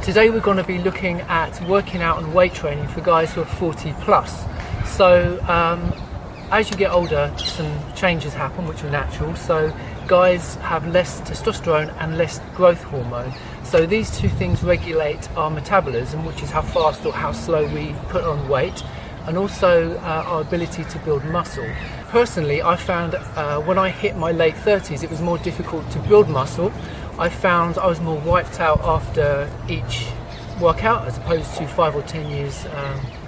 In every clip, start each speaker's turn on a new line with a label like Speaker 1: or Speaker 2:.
Speaker 1: Today we're going to be looking at working out and weight training for guys who are 40 plus. So as you get older, some changes happen which are natural. So guys have less testosterone and less growth hormone. So these two things regulate our metabolism, which is how fast or how slow we put on weight, and also our ability to build muscle. Personally, I found when I hit my late 30s, it was more difficult to build muscle. I found I was more wiped out after each workout as opposed to 5 or 10 years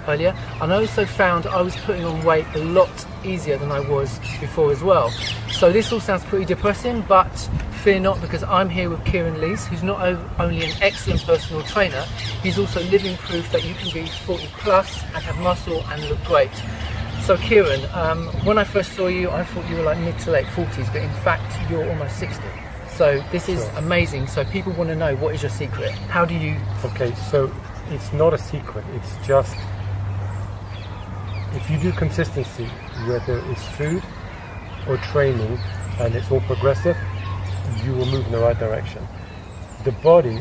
Speaker 1: earlier. And I also found I was putting on weight a lot easier than I was before as well. So this all sounds pretty depressing, but fear not, because I'm here with Kieron Leese, who's not only an excellent personal trainer, he's also living proof that you can be 40 plus and have muscle and look great. So Kieron, when I first saw you, I thought you were like mid to late 40s, but in fact you're almost 60. So this is amazing. So people want to know, what is your secret? How do you...
Speaker 2: Okay, so it's not a secret. It's just, if you do consistency, whether it's food or training, and it's all progressive, you will move in the right direction. The body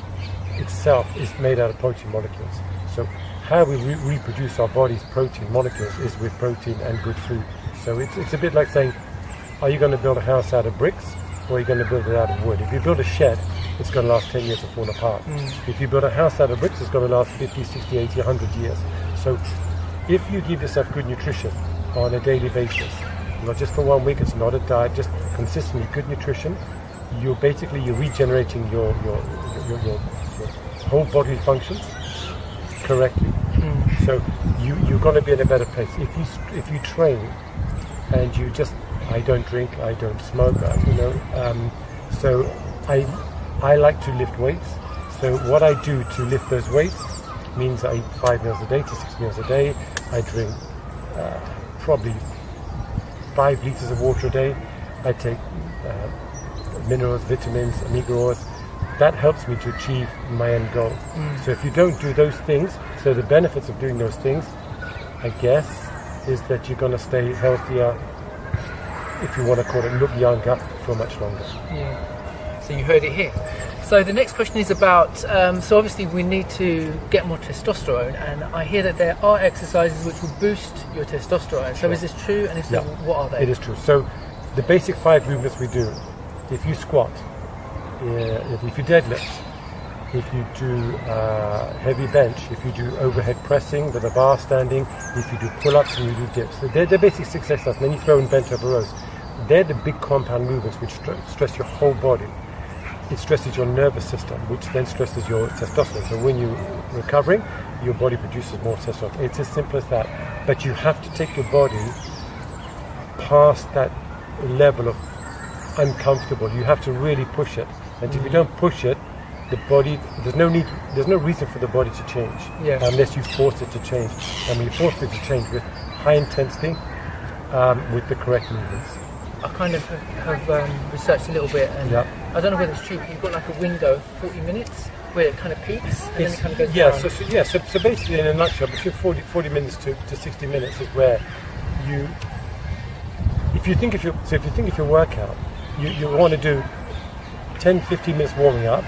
Speaker 2: itself is made out of protein molecules. So how we reproduce our body's protein molecules is with protein and good food. So it's a bit like saying, are you going to build a house out of bricks, or are you going to build it out of wood? If you build a shed, it's going to last 10 years to fall apart. If you build a house out of bricks, it's going to last 50, 60, 80, 100 years. So if you give yourself good nutrition on a daily basis, not just for 1 week, it's not a diet, just consistently good nutrition, you're regenerating your whole bodily functions correctly. So you're going to be in a better place. If you train and you just, I don't drink, I don't smoke, so I like to lift weights. So what I do to lift those weights means I eat 5 meals a day to 6 meals a day. I drink probably 5 liters of water a day. I take minerals, vitamins, omega oils. That helps me to achieve my end goal. So if you don't do those things, so the benefits of doing those things, I guess, is that you're going to stay healthier, if you want to call it, look younger for much longer.
Speaker 1: Yeah. So you heard it here. So the next question is about, so obviously we need to get more testosterone, and I hear that there are exercises which will boost your testosterone. So is this true? And if so, what are they?
Speaker 2: It is true. So the basic 5 movements we do, if you squat, if you deadlift, if you do heavy bench, if you do overhead pressing with a bar standing, if you do pull-ups and you do dips. So they're basic 6 exercises. Then you throw in bent over rows. They're the big compound movements which stress your whole body. It stresses your nervous system, which then stresses your testosterone. So when you're recovering, your body produces more testosterone. It's as simple as that. But you have to take your body past that level of uncomfortable. You have to really push it. And if you don't push it, the body, there's no reason for the body to change unless you force it to change. And when you force it to change with high intensity, with the correct movements.
Speaker 1: I kind of have researched a little bit, and I don't know whether it's true, but you've got like a window of 40 minutes where it kind of peaks and then it kind of goes down.
Speaker 2: So basically, in a nutshell, between 40 minutes to 60 minutes is where you, if you think of your workout, you want to do 10-15 minutes warming up.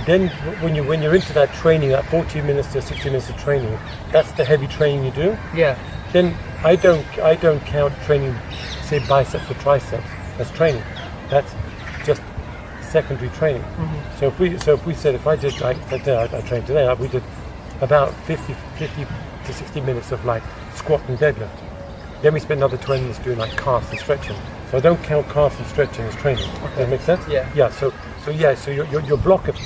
Speaker 2: Then when you're into that training, that 40 minutes to 60 minutes of training, that's the heavy training you do.
Speaker 1: Yeah. Then
Speaker 2: I don't count training, say biceps or triceps, as training. That's just secondary training. So if we said, if I did, like I trained today, we did about 50 to 60 minutes of like squat and deadlift. Then we spent another 20 minutes doing like calves and stretching. So I don't count calves and stretching as training. Okay. Does that make sense?
Speaker 1: Yeah.
Speaker 2: So your block of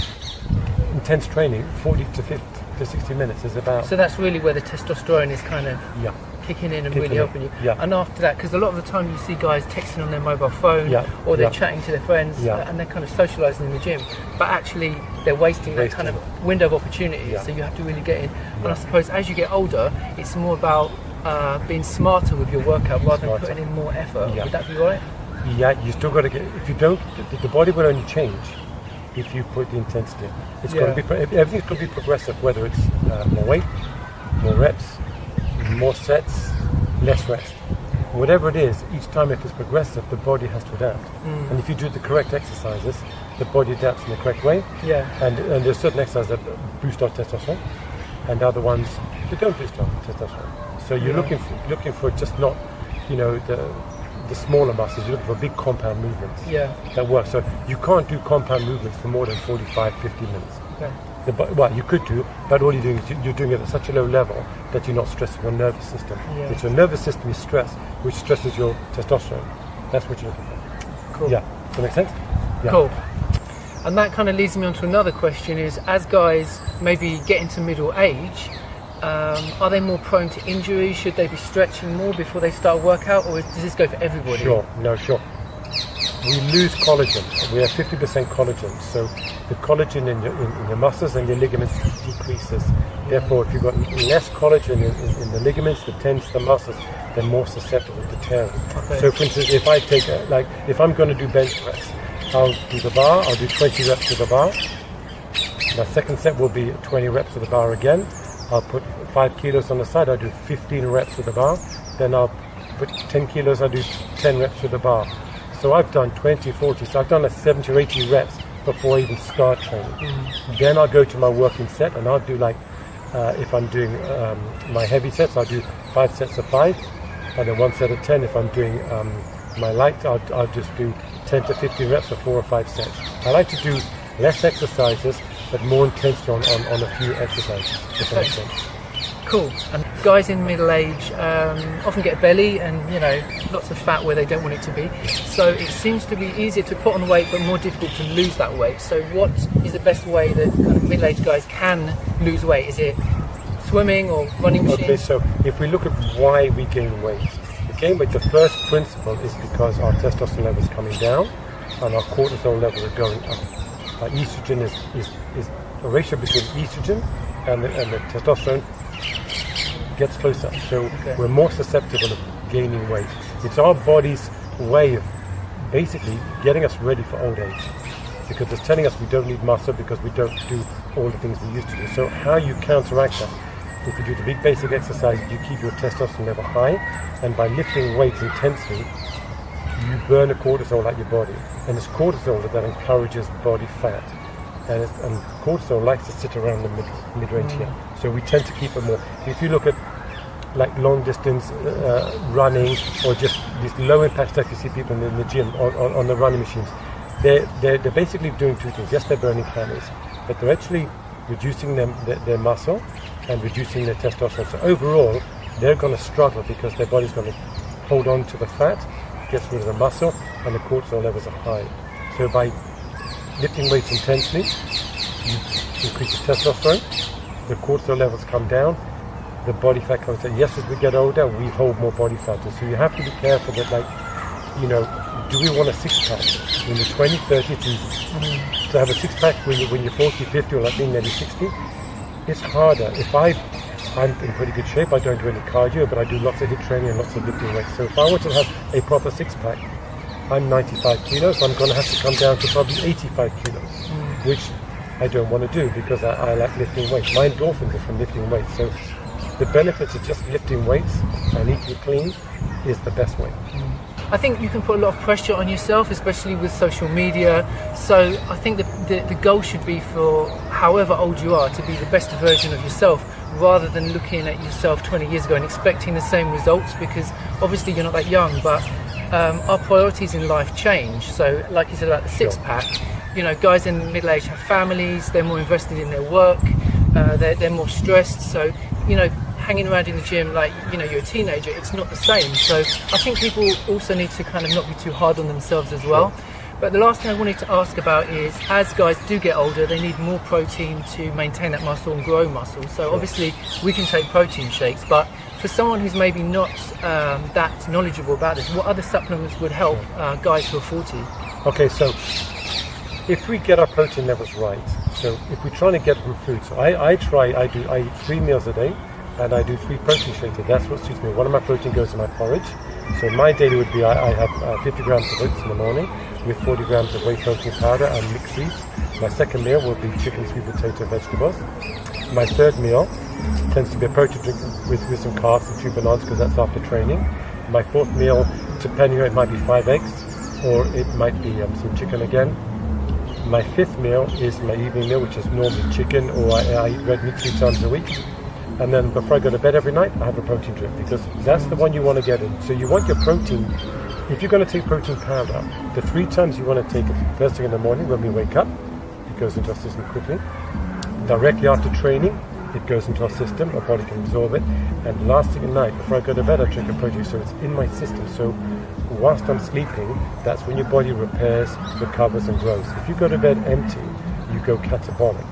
Speaker 2: intense training, 40 to 60 minutes, is about.
Speaker 1: So that's really where the testosterone is kind of kicking in and really helping you.
Speaker 2: Yeah.
Speaker 1: And after that, because a lot of the time you see guys texting on their mobile phone, or they're chatting to their friends, and they're kind of socialising in the gym, but actually they're wasting that kind of window of opportunity. So you have to really get in. And I suppose as you get older, it's more about being smarter with your workout rather than putting in more effort. Would that be right?
Speaker 2: Yeah, you still got to get. If you don't, the body will only change if you put the intensity. It's going to be everything's going to be progressive. Whether it's more weight, more reps, more sets, less rest, whatever it is. Each time if it's progressive, the body has to adapt. And if you do the correct exercises, the body adapts in the correct way.
Speaker 1: Yeah.
Speaker 2: And there's certain exercises that boost our testosterone, and other ones that don't boost our testosterone. So you're looking for just not, the smaller muscles. You're looking for big compound movements that work. So you can't do compound movements for more than 45, 50 minutes.
Speaker 1: Okay.
Speaker 2: Well, you could do, but all you're doing is you're doing it at such a low level that you're not stressing your nervous system.
Speaker 1: Yeah.
Speaker 2: It's your nervous system is stressed, which stresses your testosterone. That's what you're looking for.
Speaker 1: Cool.
Speaker 2: Yeah. Does that make sense? Yeah.
Speaker 1: Cool. And that kind of leads me on to another question: is as guys maybe get into middle age, are they more prone to injury? Should they be stretching more before they start a workout, or does this go for everybody?
Speaker 2: Sure. We lose collagen. We have 50% collagen, so the collagen in your muscles and your ligaments decreases. Therefore, if you've got less collagen in the ligaments, the tendons, the muscles, they're more susceptible to tearing.
Speaker 1: Okay.
Speaker 2: So, for instance, if I take if I'm going to do bench press, I'll do the bar. I'll do 20 reps with the bar. My second set will be 20 reps with the bar again. I'll put 5 kilos on the side. I'll do 15 reps with the bar. Then I'll put 10 kilos. I'll do 10 reps with the bar. So I've done 20, 40. So I've done 70 or 80 reps before I even start training. Then I'll go to my working set, and I'll do if I'm doing my heavy sets, I'll do 5 sets of 5, and then 1 set of 10. If I'm doing my light, I'll just do 10 to 15 reps for 4 or 5 sets. I like to do less exercises, but more intensity on a few exercises, if that makes sense.
Speaker 1: Cool. And guys in middle age often get a belly and lots of fat where they don't want it to be. So it seems to be easier to put on weight, but more difficult to lose that weight. So what is the best way that kind of middle-aged guys can lose weight? Is it swimming or running machines?
Speaker 2: Okay, so if we look at why we gain weight, the first principle is because our testosterone level is coming down and our cortisol levels are going up. Our estrogen is a ratio between estrogen and the testosterone gets closer. So we're more susceptible of gaining weight. It's our body's way of basically getting us ready for old age, because it's telling us we don't need muscle because we don't do all the things we used to do. So how you counteract that? If you do the big basic exercise, you keep your testosterone level high, and by lifting weights intensely, you burn the cortisol out your body. And it's cortisol that encourages body fat. And cortisol likes to sit around the mid-range here. So we tend to keep it more. If you look at long distance running, or just this low impact stuff you see people in the gym on the running machines, they're basically doing two things. Yes, they're burning calories, but they're actually reducing their muscle and reducing their testosterone. So overall, they're going to struggle because their body's going to hold on to the fat, gets rid of the muscle, and the cortisol levels are high. So by lifting weights intensely, you increase the testosterone, the cortisol levels come down, the body fat comes down. Yes, as we get older, we hold more body fat. And so you have to be careful that, do we want a six-pack? When you're 20, 30, it's easy. To have a six-pack when you're 40, 50, or like me, maybe 60, it's harder. If I'm in pretty good shape, I don't do any cardio, but I do lots of HIIT training and lots of lifting weights. So if I want to have a proper six-pack, I'm 95 kilos, so I'm going to have to come down to probably 85 kilos, which I don't want to do because I like lifting weights. My endorphins are from lifting weights. So the benefits of just lifting weights and eating clean is the best way.
Speaker 1: I think you can put a lot of pressure on yourself, especially with social media. So I think the goal should be for however old you are to be the best version of yourself, rather than looking at yourself 20 years ago and expecting the same results, because obviously you're not that young, but our priorities in life change. So like you said about the six-pack, guys in middle age have families, they're more invested in their work, they're more stressed. So, hanging around in the gym like, you're a teenager, it's not the same. So I think people also need to kind of not be too hard on themselves as well. But the last thing I wanted to ask about is, as guys do get older, they need more protein to maintain that muscle and grow muscle. So obviously we can take protein shakes, but for someone who's maybe not that knowledgeable about this, what other supplements would help guys who are 40? Okay, so
Speaker 2: if we get our protein levels right, so if we're trying to get from food, so I eat 3 meals a day, and I do 3 protein shakes. That's what suits me. One of my protein goes in my porridge. So my daily would be I have 50 grams of oats in the morning with 40 grams of whey protein powder and mixed seeds. My second meal will be chicken, sweet potato, vegetables. My third meal tends to be a protein drink with some carbs and 2 bananas, because that's after training. My fourth meal, depending on it, might be 5 eggs, or it might be some chicken again. My fifth meal is my evening meal, which is normally chicken, or I eat red meat 3 times a week. And then before I go to bed every night, I have a protein drink, because that's the one you want to get in. So you want your protein, if you're going to take protein powder, the 3 times you want to take it first thing in the morning when we wake up, it goes into our system quickly. Directly after training, it goes into our system, our body can absorb it. And last thing at night, before I go to bed, I drink a protein, so it's in my system. So whilst I'm sleeping, that's when your body repairs, recovers and grows. If you go to bed empty, you go catabolic.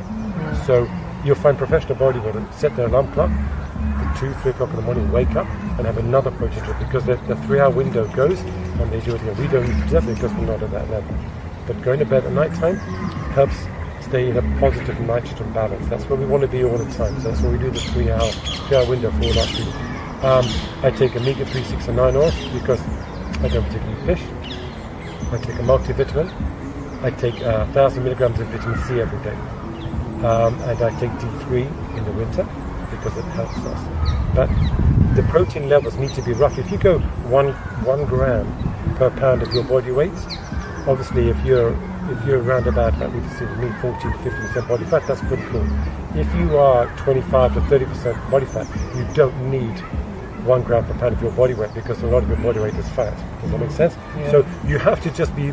Speaker 2: So you'll find professional bodybuilders set their alarm clock at 2, 3 o'clock in the morning, wake up and have another protein drink, because the 3-hour window goes and they do it again. We don't need to do that because we're not at that level. But going to bed at night time helps stay in a positive nitrogen balance. That's where we want to be all the time. So that's why we do the 3-hour window for all our food. I take omega-3, 6 and 9 oils because I don't particularly fish. I take a multivitamin. I take 1,000 milligrams of vitamin C every day. And I take D3 in the winter because it helps us. But the protein levels need to be roughly, if you go 1 gram per pound of your body weight, obviously if you're around about, like we see with me, 40 to 50% body fat, that's pretty cool. If you are 25 to 30% body fat, you don't need 1 gram per pound of your body weight, because a lot of your body weight is fat. Does that make sense? Yeah. So you have to just be,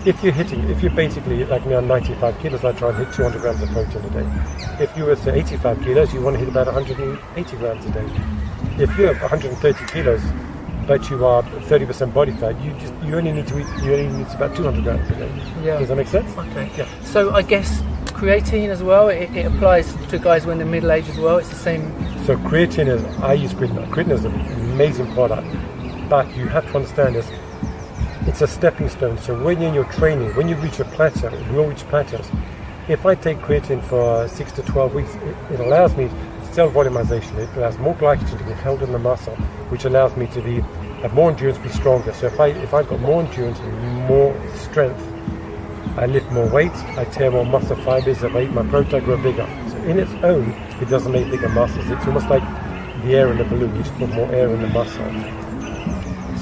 Speaker 2: if you're basically like me, on 95 kilos, I try and hit 200 grams of protein a day. If you were say 85 kilos, you want to hit about 180 grams a day. If you're 130 kilos, but you are 30% body fat, you only need about 200 grams a day.
Speaker 1: Yeah.
Speaker 2: Does that make sense?
Speaker 1: Okay.
Speaker 2: Yeah.
Speaker 1: So I guess creatine as well, it applies to guys when they're middle age as well. It's the same.
Speaker 2: So creatine I use creatine. Creatine is an amazing product, but you have to understand this. It's a stepping stone. So when you're in your training, when you reach a plateau, we all reach plateaus. If I take creatine for 6 to 12 weeks, it allows me cell volumization. It allows more glycogen to be held in the muscle, which allows me to have more endurance, be stronger. So if I've got more endurance and more strength, I lift more weight, I tear more muscle fibers, if I eat my protein, I grow bigger. So in its own, it doesn't make bigger muscles. It's almost like the air in the balloon. You just put more air in the muscle.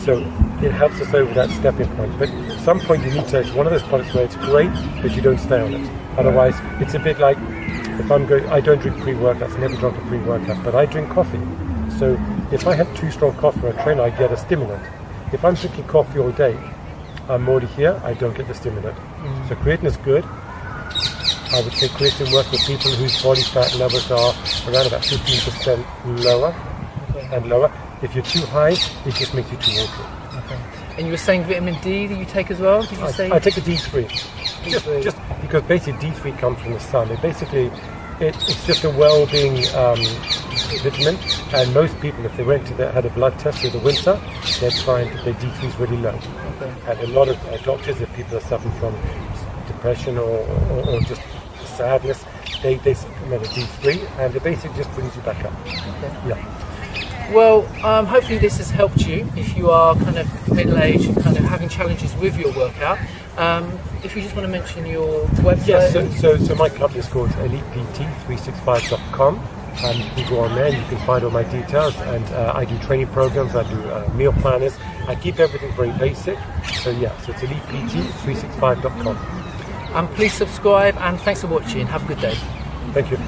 Speaker 2: So it helps us over that stepping point. But at some point you need to, it's one of those products where it's great, but you don't stay on it. Otherwise, it's a bit like, I don't drink pre-workouts, never drunk a pre-workout, but I drink coffee. So if I have too strong coffee for a trainer, I get a stimulant. If I'm drinking coffee all day, I'm already here, I don't get the stimulant. So creatine is good. I would say creatine works with people whose body fat levels are around about 15% lower and lower. If you're too high, it just makes you too watery.
Speaker 1: Okay. And you were saying vitamin D that you take as well? Did you say?
Speaker 2: I take a D3. Just because basically D3 comes from the sun. It's just a well-being vitamin, and most people, if they had a blood test through the winter, they'd find that their D3 is really low. Okay. And a lot of doctors, if people are suffering from depression or just sadness, they supplement a D3, and it basically just brings you back up. Okay. Yeah.
Speaker 1: Well, hopefully this has helped you if you are kind of middle-aged and kind of having challenges with your workout. If you just want to mention your website.
Speaker 2: Yes, so my company is called ElitePT365.com, and you can go on there and you can find all my details, and I do training programs, I do meal planners, I keep everything very basic. So it's ElitePT365.com.
Speaker 1: Please subscribe, and thanks for watching. Have a good day.
Speaker 2: Thank you.